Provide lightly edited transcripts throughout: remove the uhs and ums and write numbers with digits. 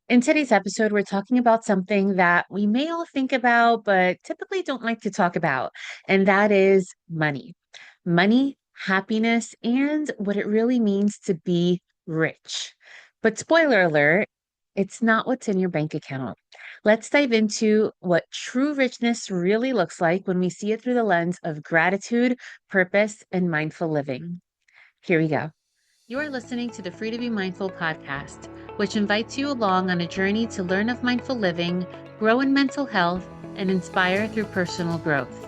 In today's episode, we're talking about something that we may all think about, but typically don't like to talk about, and that is money. Money, happiness, and what it really means to be rich. But spoiler alert, it's not what's in your bank account. Let's dive into what true richness really looks like when we see it through the lens of gratitude, purpose, and mindful living. Here we go. You are listening to the Free to Be Mindful podcast, which invites you along on a journey to learn of mindful living, grow in mental health, and inspire through personal growth.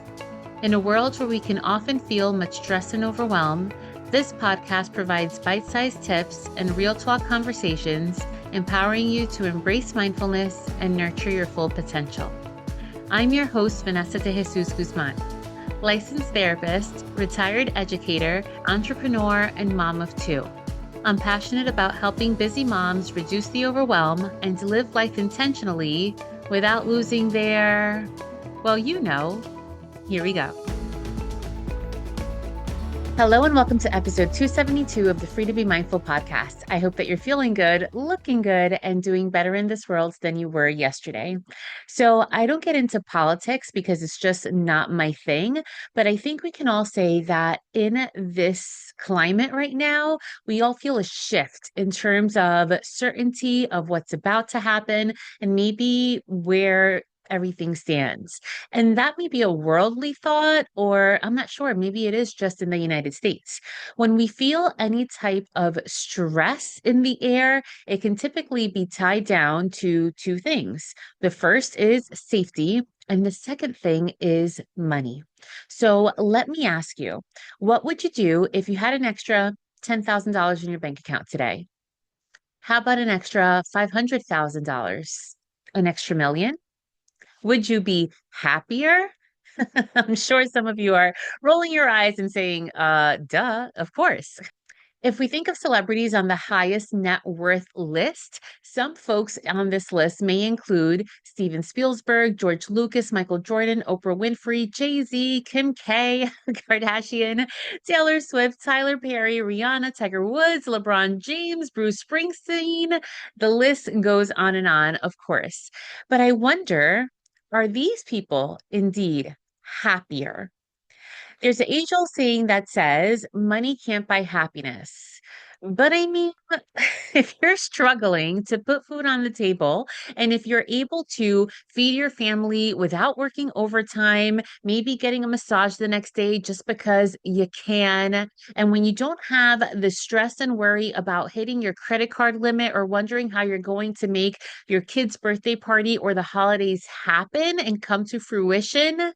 In a world where we can often feel much stress and overwhelm, this podcast provides bite sized tips and real talk conversations, empowering you to embrace mindfulness and nurture your full potential. I'm your host, Vanessa de Jesus Guzman, licensed therapist, retired educator, entrepreneur, and mom of two. I'm passionate about helping busy moms reduce the overwhelm and live life intentionally without losing their, well, here we go. Hello and welcome to episode 272 of the Free to Be Mindful podcast. I hope that you're feeling good, looking good, and doing better in this world than you were yesterday. So I don't get into politics because it's just not my thing, but I think we can all say that in this climate right now, we all feel a shift in terms of certainty of what's about to happen and maybe where everything stands. And that may be a worldly thought, or I'm not sure, maybe it is just in the United States. When we feel any type of stress in the air, it can typically be tied down to two things. The first is safety, and the second thing is money. So let me ask you, what would you do if you had an extra $10,000 in your bank account today? How about an extra $500,000? An extra million? Would you be happier? I'm sure some of you are rolling your eyes and saying, duh, of course. If we think of celebrities on the highest net worth list, some folks on this list may include Steven Spielberg, George Lucas, Michael Jordan, Oprah Winfrey, Jay-Z, Kim K, Kardashian, Taylor Swift, Tyler Perry, Rihanna, Tiger Woods, LeBron James, Bruce Springsteen. The list goes on, of course. But I wonder, are these people indeed happier? There's an age-old saying that says, money can't buy happiness. But I mean, if you're struggling to put food on the table, and if you're able to feed your family without working overtime, maybe getting a massage the next day just because you can, and when you don't have the stress and worry about hitting your credit card limit or wondering how you're going to make your kid's birthday party or the holidays happen and come to fruition,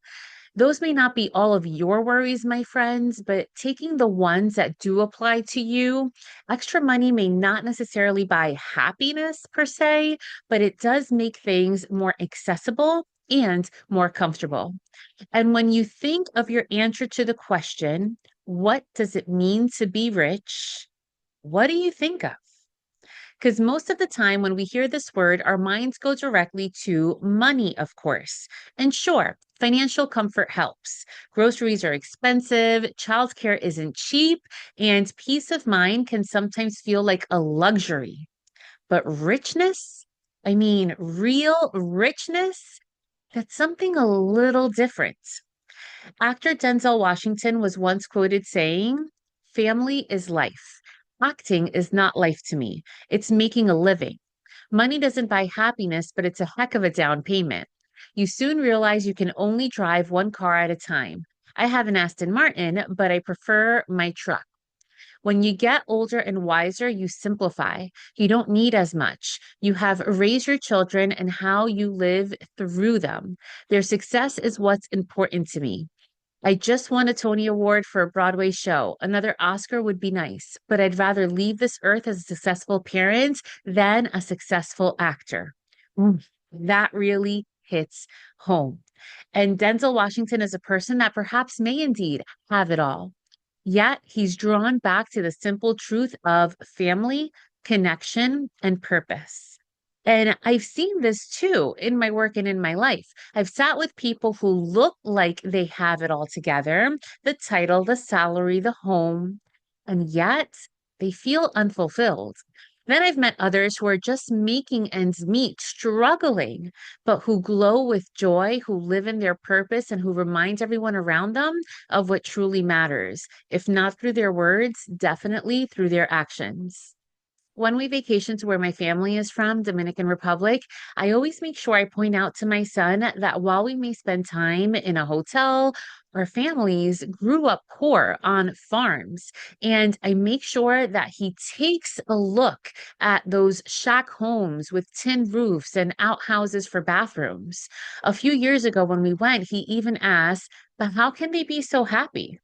those may not be all of your worries, my friends, but taking the ones that do apply to you, extra money may not necessarily buy happiness per se, but it does make things more accessible and more comfortable. And when you think of your answer to the question, what does it mean to be rich? What do you think of? Because most of the time, when we hear this word, our minds go directly to money, of course. And sure, financial comfort helps. Groceries are expensive, childcare isn't cheap, and peace of mind can sometimes feel like a luxury. But richness, I mean, real richness, that's something a little different. Actor Denzel Washington was once quoted saying, family is life. Acting is not life to me. It's making a living. Money doesn't buy happiness, but it's a heck of a down payment. You soon realize you can only drive one car at a time. I have an Aston Martin, but I prefer my truck. When you get older and wiser, you simplify. You don't need as much. You have raised your children and how you live through them. Their success is what's important to me. I just won a Tony Award for a Broadway show. Another Oscar would be nice, but I'd rather leave this earth as a successful parent than a successful actor. Mm, that really hits home. And Denzel Washington is a person that perhaps may indeed have it all. Yet he's drawn back to the simple truth of family, connection, and purpose. And I've seen this too in my work and in my life. I've sat with people who look like they have it all together, the title, the salary, the home, and yet they feel unfulfilled. Then I've met others who are just making ends meet, struggling, but who glow with joy, who live in their purpose, and who remind everyone around them of what truly matters. If not through their words, definitely through their actions. When we vacation to where my family is from, Dominican Republic, I always make sure I point out to my son that while we may spend time in a hotel, our families grew up poor on farms. And I make sure that he takes a look at those shack homes with tin roofs and outhouses for bathrooms. A few years ago, when we went, he even asked, but how can they be so happy?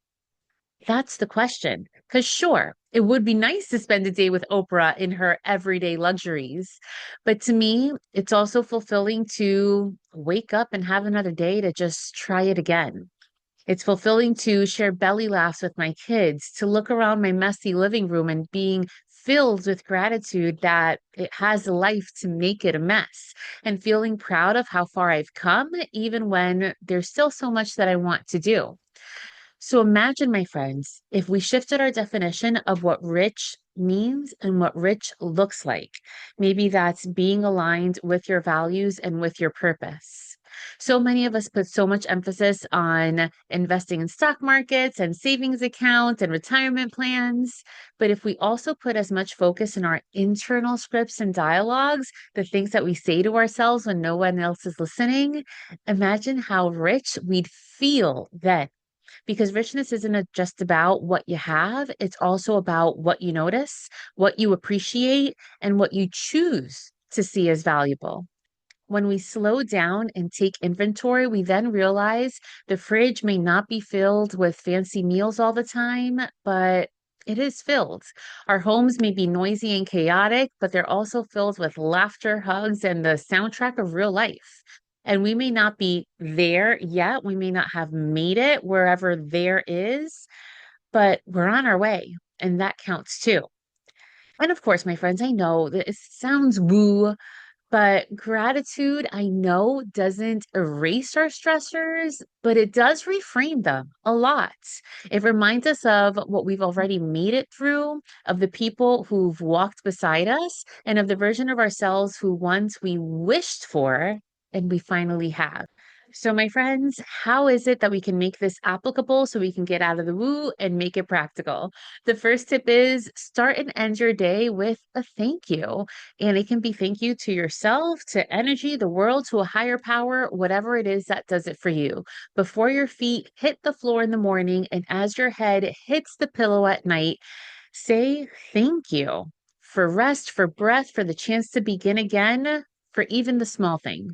That's the question. Because sure, it would be nice to spend a day with Oprah in her everyday luxuries. But to me, it's also fulfilling to wake up and have another day to just try it again. It's fulfilling to share belly laughs with my kids, to look around my messy living room and being filled with gratitude that it has life to make it a mess, and feeling proud of how far I've come, even when there's still so much that I want to do. So imagine, my friends, if we shifted our definition of what rich means and what rich looks like. Maybe that's being aligned with your values and with your purpose. So many of us put so much emphasis on investing in stock markets and savings accounts and retirement plans. But if we also put as much focus in our internal scripts and dialogues, the things that we say to ourselves when no one else is listening, imagine how rich we'd feel then, because richness isn't just about what you have, it's also about what you notice, what you appreciate, and what you choose to see as valuable. When we slow down and take inventory, we then realize the fridge may not be filled with fancy meals all the time, but it is filled. Our homes may be noisy and chaotic, but they're also filled with laughter, hugs, and the soundtrack of real life. And we may not be there yet. We may not have made it wherever there is, but we're on our way. And that counts too. And of course, my friends, I know that it sounds woo, but gratitude, I know, doesn't erase our stressors, but it does reframe them a lot. It reminds us of what we've already made it through, of the people who've walked beside us, and of the version of ourselves who once we wished for and we finally have. So, my friends, how is it that we can make this applicable so we can get out of the woo and make it practical? The first tip is start and end your day with a thank you. And it can be thank you to yourself, to energy, the world, to a higher power, whatever it is that does it for you. Before your feet hit the floor in the morning and as your head hits the pillow at night, say thank you for rest, for breath, for the chance to begin again, for even the small things.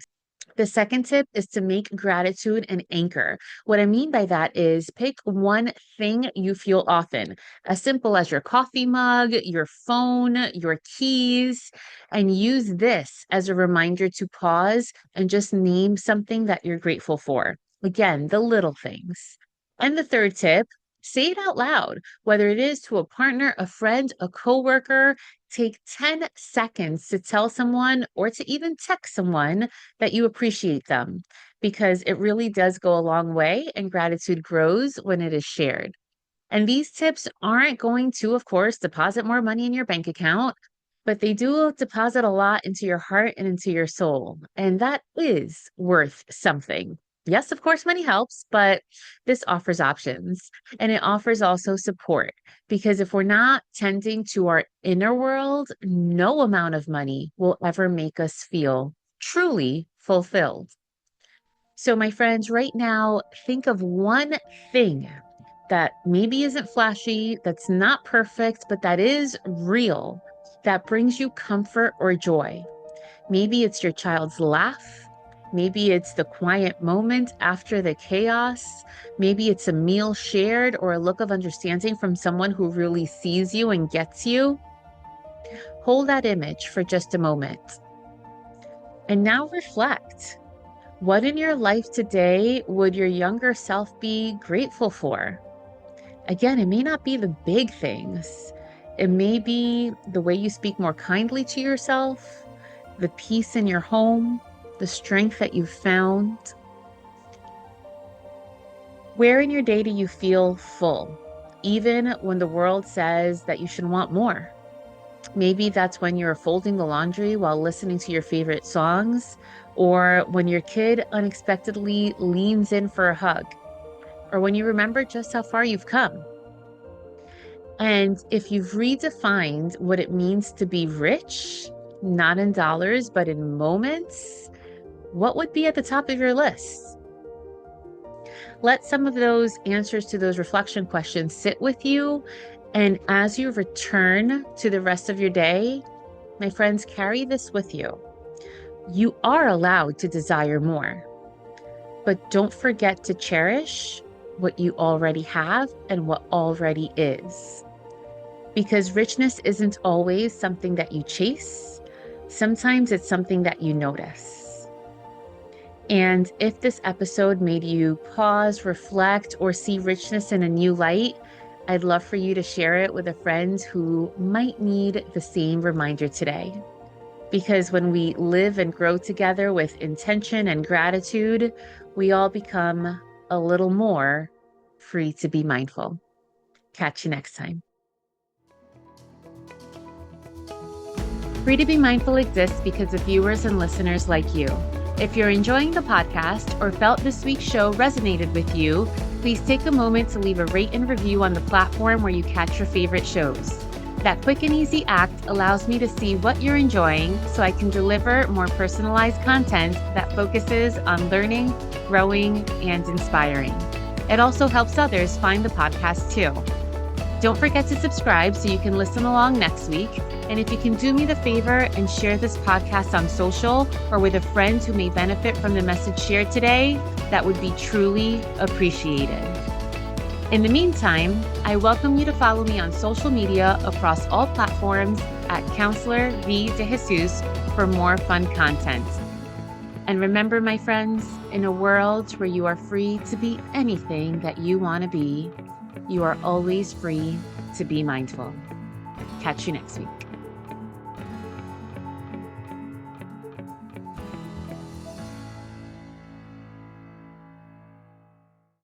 The second tip is to make gratitude an anchor. What I mean by that is pick one thing you feel often, as simple as your coffee mug, your phone, your keys, and use this as a reminder to pause and just name something that you're grateful for. Again, the little things. And the third tip, say it out loud, whether it is to a partner, a friend, a coworker. Take 10 seconds to tell someone or to even text someone that you appreciate them, because it really does go a long way and gratitude grows when it is shared. And these tips aren't going to, of course, deposit more money in your bank account, but they do deposit a lot into your heart and into your soul. And that is worth something. Yes, of course, money helps, but this offers options, and it offers also support, because if we're not tending to our inner world, no amount of money will ever make us feel truly fulfilled. So, my friends, right now, think of one thing that maybe isn't flashy, that's not perfect, but that is real, that brings you comfort or joy. Maybe it's your child's laugh. Maybe it's the quiet moment after the chaos. Maybe it's a meal shared or a look of understanding from someone who really sees you and gets you. Hold that image for just a moment. And now reflect. What in your life today would your younger self be grateful for? Again, it may not be the big things. It may be the way you speak more kindly to yourself, the peace in your home, the strength that you found. Where in your day do you feel full, even when the world says that you should want more? Maybe that's when you're folding the laundry while listening to your favorite songs, or when your kid unexpectedly leans in for a hug, or when you remember just how far you've come. And if you've redefined what it means to be rich, not in dollars, but in moments, what would be at the top of your list? Let some of those answers to those reflection questions sit with you. And as you return to the rest of your day, my friends, carry this with you. You are allowed to desire more, but don't forget to cherish what you already have and what already is. Because richness isn't always something that you chase. Sometimes it's something that you notice. And if this episode made you pause, reflect, or see richness in a new light, I'd love for you to share it with a friend who might need the same reminder today. Because when we live and grow together with intention and gratitude, we all become a little more free to be mindful. Catch you next time. Free to be Mindful exists because of viewers and listeners like you. If you're enjoying the podcast or felt this week's show resonated with you, please take a moment to leave a rate and review on the platform where you catch your favorite shows. That quick and easy act allows me to see what you're enjoying so I can deliver more personalized content that focuses on learning, growing, and inspiring. It also helps others find the podcast too. Don't forget to subscribe so you can listen along next week. And if you can do me the favor and share this podcast on social or with a friend who may benefit from the message shared today, that would be truly appreciated. In the meantime, I welcome you to follow me on social media across all platforms at Counselor V. De Jesus for more fun content. And remember, my friends, in a world where you are free to be anything that you want to be, you are always free to be mindful. Catch you next week.